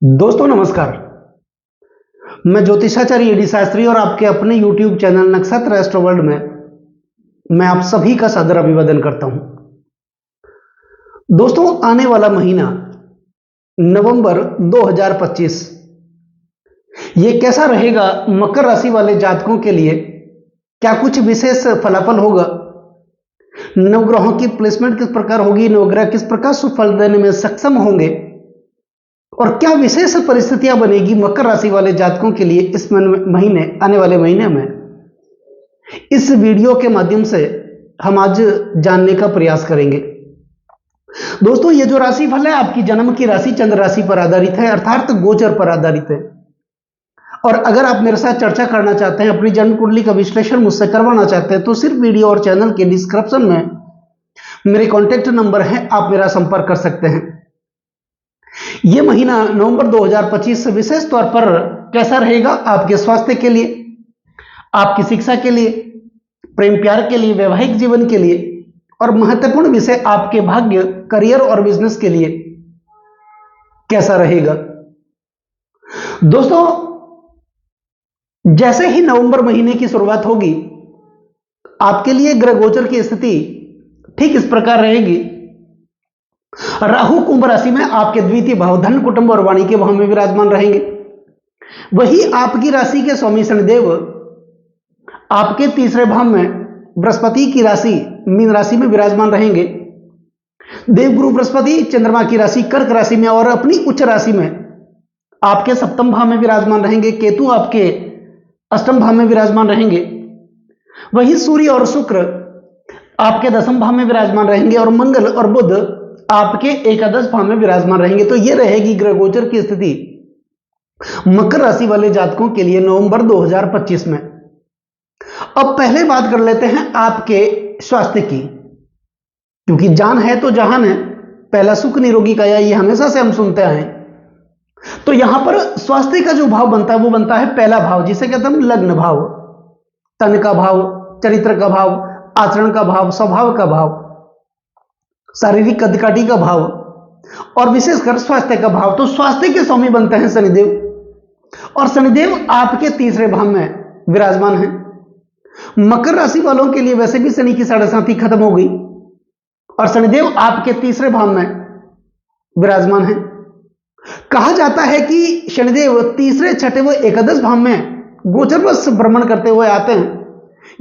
दोस्तों नमस्कार। मैं ज्योतिषाचार्य डी शास्त्री और आपके अपने YouTube चैनल नक्षत्र एस्ट्रो वर्ल्ड में मैं आप सभी का सादर अभिवादन करता हूं। दोस्तों आने वाला महीना नवंबर 2025 ये कैसा रहेगा मकर राशि वाले जातकों के लिए? क्या कुछ विशेष फलाफल होगा? नवग्रहों की प्लेसमेंट किस प्रकार होगी? नवग्रह किस प्रकार सुफल देने में सक्षम होंगे और क्या विशेष परिस्थितियां बनेगी मकर राशि वाले जातकों के लिए इस महीने, आने वाले महीने में? इस वीडियो के माध्यम से हम आज जानने का प्रयास करेंगे। दोस्तों ये जो राशिफल है आपकी जन्म की राशि चंद्र राशि पर आधारित है, अर्थात गोचर पर आधारित है। और अगर आप मेरे साथ चर्चा करना चाहते हैं, अपनी जन्म कुंडली का विश्लेषण मुझसे करवाना चाहते हैं, तो सिर्फ वीडियो और चैनल के डिस्क्रिप्शन में मेरे कॉन्टेक्ट नंबर है, आप मेरा संपर्क कर सकते हैं। यह महीना नवंबर 2025 विशेष तौर पर कैसा रहेगा आपके स्वास्थ्य के लिए, आपकी शिक्षा के लिए, प्रेम प्यार के लिए, वैवाहिक जीवन के लिए और महत्वपूर्ण विषय आपके भाग्य, करियर और बिजनेस के लिए कैसा रहेगा? दोस्तों जैसे ही नवंबर महीने की शुरुआत होगी आपके लिए ग्रह गोचर की स्थिति ठीक इस प्रकार रहेगी। राहु कुंभ राशि में आपके द्वितीय भाव धन कुटुंब और वाणी के भाव में विराजमान रहेंगे। वही आपकी राशि के स्वामी शनिदेव आपके तीसरे भाव में बृहस्पति की राशि मीन राशि में विराजमान रहेंगे। देवगुरु बृहस्पति चंद्रमा की राशि कर्क राशि में और अपनी उच्च राशि में आपके सप्तम भाव में विराजमान रहेंगे। केतु आपके अष्टम भाव में विराजमान रहेंगे। वही सूर्य और शुक्र आपके दसम भाव में विराजमान रहेंगे और मंगल और बुध आपके एकादश भाव में विराजमान रहेंगे। तो यह रहेगी ग्रह गोचर की स्थिति मकर राशि वाले जातकों के लिए नवंबर 2025 में। अब पहले बात कर लेते हैं आपके स्वास्थ्य की, क्योंकि जान है तो जहान है, पहला सुख निरोगी काया, ये हमेशा से हम सुनते आए हैं। तो यहां पर स्वास्थ्य का जो भाव बनता है वो बनता है पहला भाव, जिसे कहते हैं लग्न भाव, तन का भाव, चरित्र का भाव, आचरण का भाव, स्वभाव का भाव, शारीरिक कदकाठी का भाव और विशेषकर स्वास्थ्य का भाव। तो स्वास्थ्य के स्वामी बनते हैं शनिदेव और शनिदेव आपके तीसरे भाव में विराजमान हैं। मकर राशि वालों के लिए वैसे भी शनि की साढ़े साथी खत्म हो गई और शनिदेव आपके तीसरे भाव में विराजमान हैं। कहा जाता है कि शनिदेव तीसरे, छठे व एकादश भाव में गोचरवश भ्रमण करते हुए आते हैं।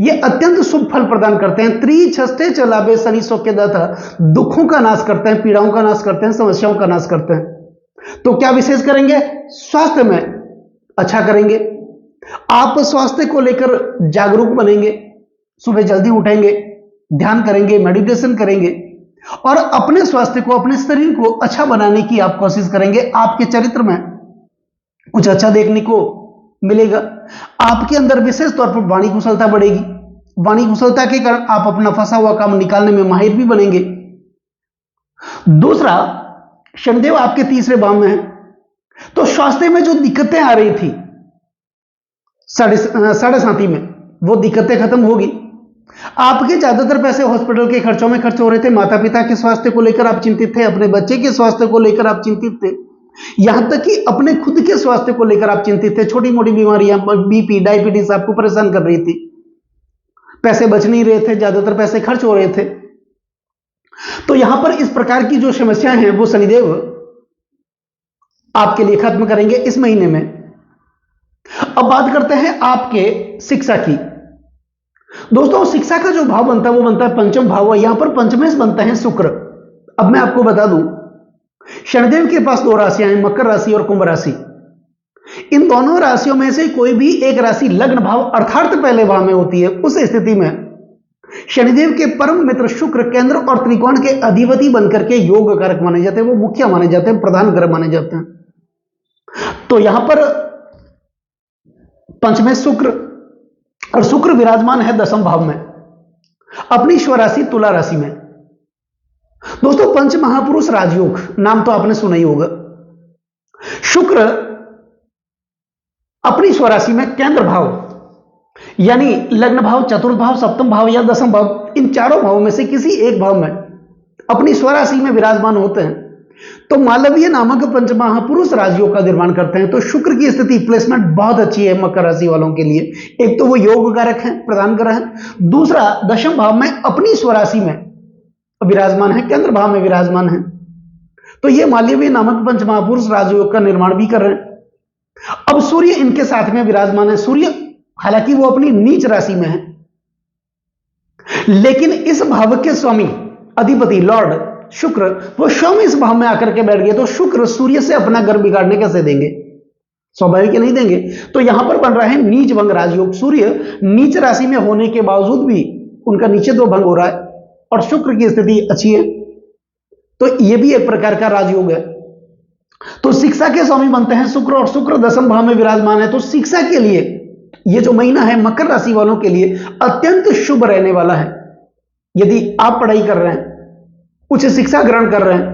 ये अत्यंत शुभ फल प्रदान करते हैं। त्रिछष्टे च लाभे शनि सौख्य दाता, दुखों का नाश करते हैं, पीड़ाओं का नाश करते हैं, समस्याओं का नाश करते हैं। तो क्या विशेष करेंगे? स्वास्थ्य में अच्छा करेंगे। आप स्वास्थ्य को लेकर जागरूक बनेंगे, सुबह जल्दी उठेंगे, ध्यान करेंगे, मेडिटेशन करेंगे और अपने स्वास्थ्य को, अपने शरीर को अच्छा बनाने की आप कोशिश करेंगे। आपके चरित्र में कुछ अच्छा देखने को मिलेगा। आपके अंदर विशेष तौर पर वाणी कुशलता बढ़ेगी। वाणी कुशलता के कारण आप अपना फंसा हुआ काम निकालने में माहिर भी बनेंगे। दूसरा, शनिदेव आपके तीसरे भाव में है, तो स्वास्थ्य में जो दिक्कतें आ रही थी साढ़े साथी में, वो दिक्कतें खत्म होगी। आपके ज्यादातर पैसे हॉस्पिटल के खर्चों में खर्च हो रहे थे। माता पिता के स्वास्थ्य को लेकर आप चिंतित थे, अपने बच्चे के स्वास्थ्य को लेकर आप चिंतित थे, यहां तक कि अपने खुद के स्वास्थ्य को लेकर आप चिंतित थे। छोटी मोटी बीमारियां, बीपी, डायबिटीज आपको परेशान कर रही थी, पैसे बच नहीं रहे थे, ज्यादातर पैसे खर्च हो रहे थे। तो यहां पर इस प्रकार की जो समस्याएं हैं वो शनिदेव आपके लिए खत्म करेंगे इस महीने में। अब बात करते हैं आपके शिक्षा की। दोस्तों शिक्षा का जो भाव बनता है वो बनता है पंचम भाव, यहां पर पंचमेश बनते हैं शुक्र। अब मैं आपको बता दूं, शनिदेव के पास दो राशियां हैं, मकर राशि और कुंभ राशि। इन दोनों राशियों में से कोई भी एक राशि लग्न भाव अर्थात पहले भाव में होती है। उस स्थिति में शनिदेव के परम मित्र शुक्र केंद्र और त्रिकोण के अधिपति बनकर के योग कारक माने जाते हैं, वो मुख्य माने जाते हैं, प्रधान ग्रह माने जाते हैं। तो यहां पर पंचमें शुक्र, और शुक्र विराजमान है दसम भाव में, अपनी स्वराशि तुला राशि में। दोस्तों पंच महापुरुष राजयोग नाम तो आपने सुना ही होगा। शुक्र अपनी स्वराशि में केंद्र भाव यानी लग्न भाव, चतुर्थ भाव, सप्तम भाव या दसम भाव, इन चारों भावों में से किसी एक भाव में अपनी स्वराशि में विराजमान होते हैं। तो मालवीय नामक पंचमहापुरुष राशियों का निर्माण करते हैं। तो शुक्र की स्थिति प्लेसमेंट बहुत अच्छी है मकर राशि वालों के लिए। एक तो वो योग कारक है, प्रदान ग्रह है, दूसरा दशम भाव में अपनी स्वराशि में विराजमान है, केंद्र भाव में विराजमान है। तो ये मालवीय नामक पंचमहापुरुष राजयोग का निर्माण भी कर रहे हैं। अब सूर्य इनके साथ में विराजमान है। सूर्य हालांकि वो अपनी नीच राशि में है, लेकिन इस भाव के स्वामी अधिपति लॉर्ड शुक्र वो स्वयं इस भाव में आकर के बैठ गए। तो शुक्र सूर्य से अपना घर बिगाड़ने कैसे देंगे? स्वाभाविक नहीं देंगे। तो यहां पर बन रहा है नीच भंग राजयोग। सूर्य नीच राशि में होने के बावजूद भी उनका नीचे तो भंग हो रहा है और शुक्र की स्थिति अच्छी है। तो यह भी एक प्रकार का राजयोग है। तो शिक्षा के स्वामी बनते हैं शुक्र और शुक्र दशम भाव में विराजमान है। तो शिक्षा के लिए यह जो महीना है मकर राशि वालों के लिए अत्यंत शुभ रहने वाला है। यदि आप पढ़ाई कर रहे हैं, उच्च शिक्षा ग्रहण कर रहे हैं,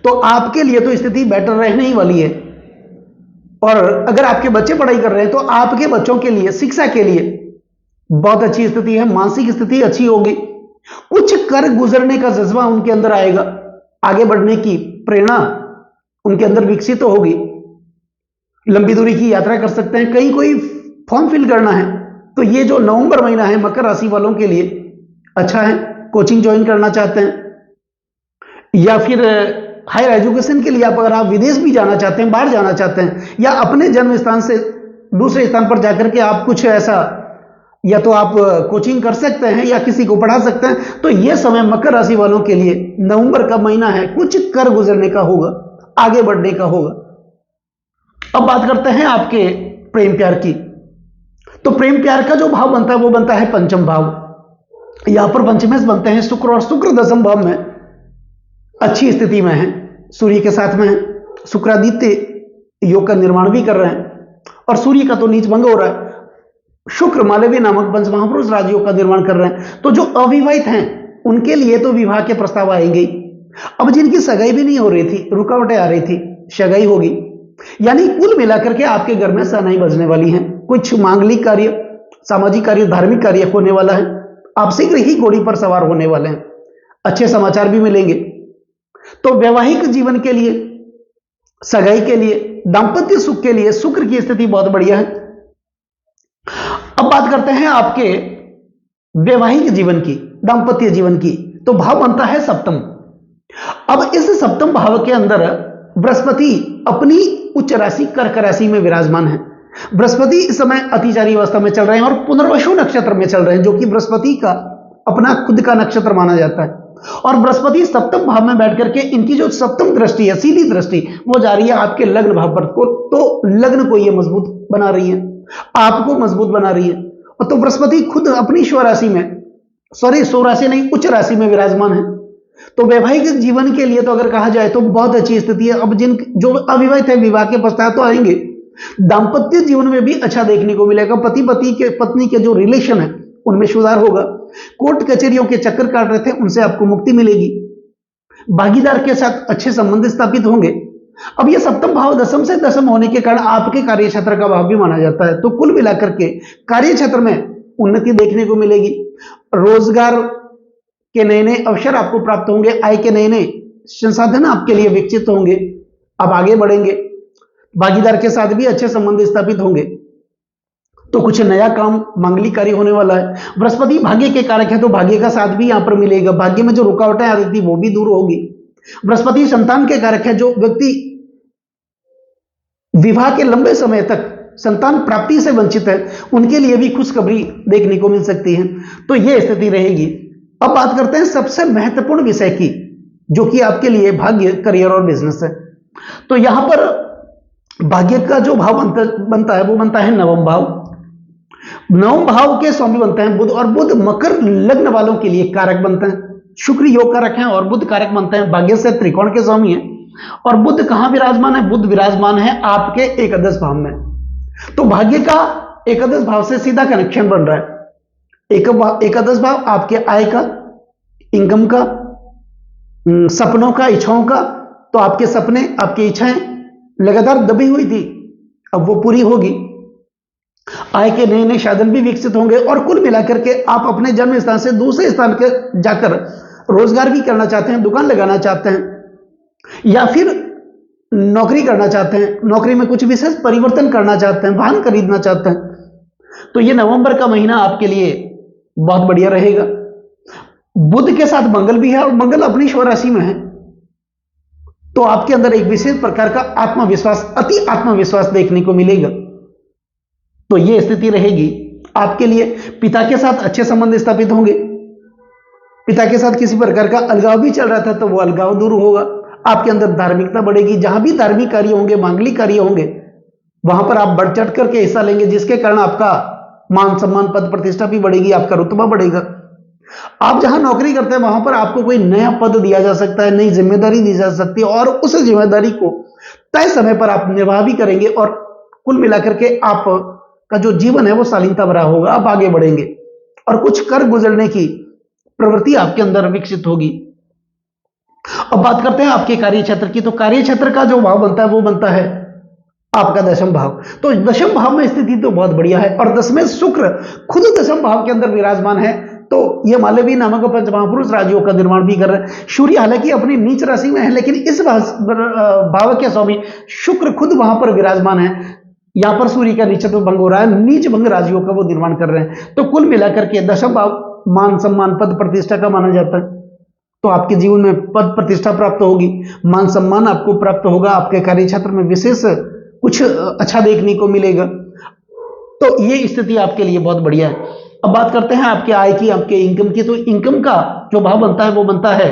तो आपके लिए तो स्थिति बेटर रहने ही वाली है। और अगर आपके बच्चे पढ़ाई कर रहे हैं तो आपके बच्चों के लिए, शिक्षा के लिए बहुत अच्छी स्थिति है। मानसिक स्थिति अच्छी होगी, कुछ कर गुजरने का जज्बा उनके अंदर आएगा, आगे बढ़ने की प्रेरणा उनके अंदर विकसित तो होगी। लंबी दूरी की यात्रा कर सकते हैं, कहीं कोई फॉर्म फिल करना है तो ये जो नवंबर महीना है मकर राशि वालों के लिए अच्छा है। कोचिंग ज्वाइन करना चाहते हैं या फिर हायर एजुकेशन के लिए अगर आप विदेश भी जाना चाहते हैं, बाहर जाना चाहते हैं, या अपने जन्म स्थान से दूसरे स्थान पर जाकर के आप कुछ ऐसा, या तो आप कोचिंग कर सकते हैं या किसी को पढ़ा सकते हैं। तो यह समय मकर राशि वालों के लिए नवंबर का महीना है, कुछ कर गुजरने का होगा, आगे बढ़ने का होगा। अब बात करते हैं आपके प्रेम प्यार की। तो प्रेम प्यार का जो भाव बनता है वो बनता है पंचम भाव। यहां पर पंचमेश बनते हैं शुक्र और शुक्र दशम भाव में अच्छी स्थिति में है, सूर्य के साथ में है। शुक्रादित्य योग का निर्माण भी कर रहे हैं और सूर्य का तो नीच भंग हो रहा है। शुक्र मालवीय नामक पंचमहापुरुष राजयोग का निर्माण कर रहे हैं। तो जो अविवाहित हैं उनके लिए तो विवाह के प्रस्ताव आएंगे। अब जिनकी सगाई भी नहीं हो रही थी, रुकावटें आ रही थी, सगाई होगी। यानी कुल मिलाकर के आपके घर में शहनाई बजने वाली है। कुछ मांगलिक कार्य, सामाजिक कार्य, धार्मिक कार्य होने वाला है। आप शीघ्र ही घोड़ी पर सवार होने वाले हैं। अच्छे समाचार भी मिलेंगे। तो वैवाहिक जीवन के लिए, सगाई के लिए, दांपत्य सुख के लिए शुक्र की स्थिति बहुत बढ़िया है। अब बात करते हैं आपके वैवाहिक जीवन की, दांपत्य जीवन की। तो भाव बनता है सप्तम। अब इस सप्तम भाव के अंदर बृहस्पति अपनी उच्च राशि कर्क राशि में विराजमान है। बृहस्पति इस समय अतिचारी अवस्था में चल रहे हैं और पुनर्वसु नक्षत्र में चल रहे हैं, जो कि बृहस्पति का अपना खुद का नक्षत्र माना जाता है। और बृहस्पति सप्तम भाव में बैठ करके इनकी जो सप्तम दृष्टि है, सीधी दृष्टि, वो जा रही है आपके लग्न भाव पर। तो लग्न को ये मजबूत बना रही है, आपको मजबूत बना रही है। और तो बृहस्पति खुद अपनी स्वराशि में, सॉरी स्वराशि नहीं, उच्च राशि में विराजमान है। तो वैवाहिक जीवन के लिए तो अगर कहा जाए तो बहुत अच्छी स्थिति है। अब जो अविवाहित है विवाह के पश्चात तो आएंगे। दांपत्य जीवन में भी अच्छा देखने को मिलेगा। पत्नी के जो रिलेशन है उनमें सुधार होगा। कोर्ट कचहरियों के चक्कर काट रहे थे, उनसे आपको मुक्ति मिलेगी। भागीदार के साथ अच्छे संबंध स्थापित होंगे। अब यह सप्तम भाव दशम से दशम होने के कारण आपके कार्य क्षेत्र का भाव भी माना जाता है। तो कुल मिलाकर के कार्य क्षेत्र में उन्नति देखने को मिलेगी। रोजगार के नए नए अवसर आपको प्राप्त होंगे। आय के नए नए संसाधन आपके लिए विकसित होंगे। आप आगे बढ़ेंगे। भागीदार के साथ भी अच्छे संबंध स्थापित होंगे। तो कुछ नया काम, मांगलिक कार्य होने वाला है। बृहस्पति भाग्य के कारक है, तो भाग्य का साथ भी यहां पर मिलेगा। भाग्य में जो रुकावटें आ रही थी वो भी दूर होगी। बृहस्पति संतान के कारक है। जो व्यक्ति विवाह के लंबे समय तक संतान प्राप्ति से वंचित है, उनके लिए भी खुशखबरी देखने को मिल सकती है। तो यह स्थिति रहेगी। अब बात करते हैं सबसे महत्वपूर्ण विषय की, जो कि आपके लिए भाग्य, करियर और बिजनेस है। तो यहां पर भाग्य का जो भाव बनता है वो बनता है नवम भाव। नवम भाव के स्वामी बनते हैं बुध, और बुध मकर लग्न वालों के लिए कारक बनते हैं। शुक्र योग कारक हैं और बुध कारक बनते हैं। भाग्य से त्रिकोण के स्वामी हैं। और बुध कहां विराजमान है? बुध विराजमान है आपके एकादश भाव में। तो भाग्य का एकादश भाव से सीधा कनेक्शन बन रहा है। एकादश भाव आपके आय का, इनकम का, सपनों का, इच्छाओं का। तो आपके सपने, आपकी इच्छाएं लगातार दबी हुई थी, अब वो पूरी होगी। आय के नए नए साधन भी विकसित होंगे। और कुल मिलाकर के आप अपने जन्म स्थान से दूसरे स्थान के जाकर रोजगार भी करना चाहते हैं, दुकान लगाना चाहते हैं, या फिर नौकरी करना चाहते हैं, नौकरी में कुछ विशेष परिवर्तन करना चाहते हैं, वाहन खरीदना चाहते हैं, तो ये नवंबर का महीना आपके लिए बहुत बढ़िया रहेगा। बुध के साथ मंगल भी है और मंगल अपनी स्वराशि में है, तो आपके अंदर एक विशेष प्रकार का आत्मविश्वास, अति आत्मविश्वास देखने को मिलेगा। तो यह स्थिति रहेगी आपके लिए। पिता के साथ अच्छे संबंध स्थापित होंगे, पिता के साथ किसी प्रकार का अलगाव भी चल रहा था तो वो अलगाव दूर होगा। आपके अंदर धार्मिकता बढ़ेगी, जहां भी धार्मिक कार्य होंगे, मांगलिक कार्य होंगे, वहां पर आप बढ़ चढ़ करके हिस्सा लेंगे, जिसके कारण आपका मान सम्मान, पद प्रतिष्ठा भी बढ़ेगी, आपका रुतबा बढ़ेगा। आप जहां नौकरी करते हैं वहां पर आपको कोई नया पद दिया जा सकता है, नई जिम्मेदारी दी जा सकती है, और उस जिम्मेदारी को तय समय पर आप निर्वाह भी करेंगे, और कुल मिलाकर के आप का जो जीवन है वो शालीनता भरा होगा, आप आगे बढ़ेंगे और कुछ कर गुजरने की प्रवृत्ति आपके अंदर विकसित होगी। अब बात करते हैं आपके कार्य क्षेत्र की। तो कार्य क्षेत्र का जो भाव बनता है वो बनता है आपका दशम भाव। तो दशम भाव में स्थिति तो बहुत बढ़िया है, और 10 में शुक्र खुद दशम भाव के अंदर विराजमान है, तो यह मालवी नामक पंचमहापुरुष राजियों का निर्माण भी कर रहे हैं। सूर्य हालांकि अपनी नीच राशि में है, लेकिन इस भाव के स्वामी शुक्र खुद वहां पर विराजमान है। यहां पर सूर्य का नीचत्व भंग हो रहा है, नीच भंग राजियों का वो निर्माण कर रहे हैं। तो कुल मिलाकर के दशम भाव मान सम्मान, पद प्रतिष्ठा का माना जाता है। तो आपके जीवन में पद प्रतिष्ठा प्राप्त होगी, मान सम्मान आपको प्राप्त होगा, आपके कार्य क्षेत्र में विशेष कुछ अच्छा देखने को मिलेगा। तो ये स्थिति आपके लिए बहुत बढ़िया है। अब बात करते हैं आपके आय की, आपके इनकम की। तो इनकम का जो भाव बनता है वो बनता है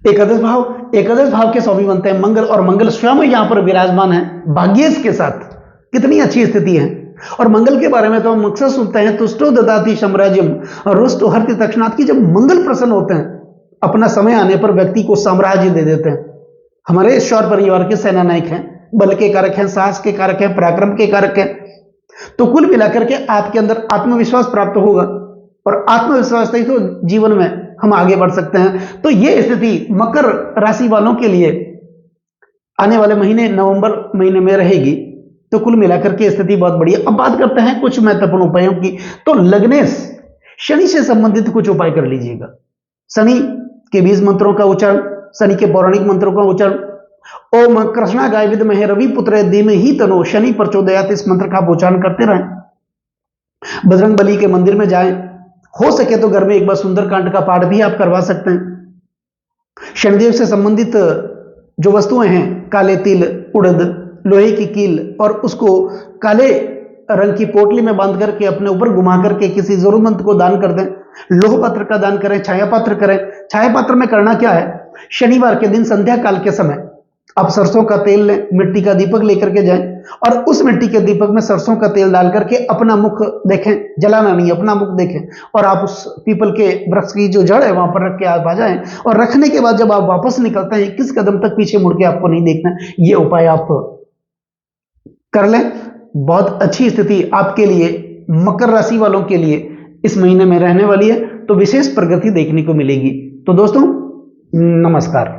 एकादश भाव। एकादश भाव के स्वामी बनते हैं मंगल, और मंगल स्वयं यहां पर विराजमान है भाग्येश के साथ। कितनी अच्छी स्थिति है। और मंगल के बारे में तो हम अक्सर सुनते हैं, तुष्टो ददाति साम्राज्यम रुष्टो हरति तक्षणात्, की जब मंगल प्रसन्न होते हैं अपना समय आने पर व्यक्ति को साम्राज्य दे देते हैं। हमारे शौर्य परिवार के सेना नायक हैं, बल के कारक हैं, साहस के कारक हैं, पराक्रम के कारक हैं। तो कुल मिलाकर के आपके अंदर आत्मविश्वास प्राप्त होगा, और आत्मविश्वास से तो जीवन में हम आगे बढ़ सकते हैं। तो यह स्थिति मकर राशि वालों के लिए आने वाले महीने नवंबर महीने में रहेगी। तो कुल मिलाकर के स्थिति बहुत बढ़िया। अब बात करते हैं कुछ महत्वपूर्ण उपायों की। तो लग्नेश शनि से संबंधित कुछ उपाय कर लीजिएगा। शनि के 20 मंत्रों का उच्चारण, शनि के पौराणिक मंत्रों का उच्चारण, ओम कृष्णा गाय विद्महे रवि पुत्र धीमहि तनो शनि प्रचोदयात्, इस मंत्र का आप उच्चारण करते रहें। बजरंग बली के मंदिर में जाएं, हो सके तो घर में एक बार सुंदरकांड का पाठ भी आप करवा सकते हैं। शनिदेव से संबंधित जो वस्तुएं हैं, काले तिल, उड़द, लोहे की कील, और उसको काले रंग की पोटली में बांध करके अपने ऊपर घुमा करके किसी जरूरतमंद को दान कर दें। लोह पात्र का दान करें, छाया पात्र करें। छाया पात्र में करना क्या है, शनिवार के दिन संध्या काल के समय आप सरसों का तेल लें, मिट्टी का दीपक लेकर के जाएं, और उस मिट्टी के दीपक में सरसों का तेल डाल करके अपना मुख देखें, जलाना नहीं, अपना मुख देखें, और आप उस पीपल के वृक्ष की जो जड़ है वहां पर रख के आप आ जाएं। और रखने के बाद जब आप वापस निकलते हैं, किस कदम तक पीछे मुड़ के आपको नहीं देखना। ये उपाय आप कर लें। बहुत अच्छी स्थिति आपके लिए, मकर राशि वालों के लिए इस महीने में रहने वाली है। तो विशेष प्रगति देखने को मिलेगी। तो दोस्तों नमस्कार।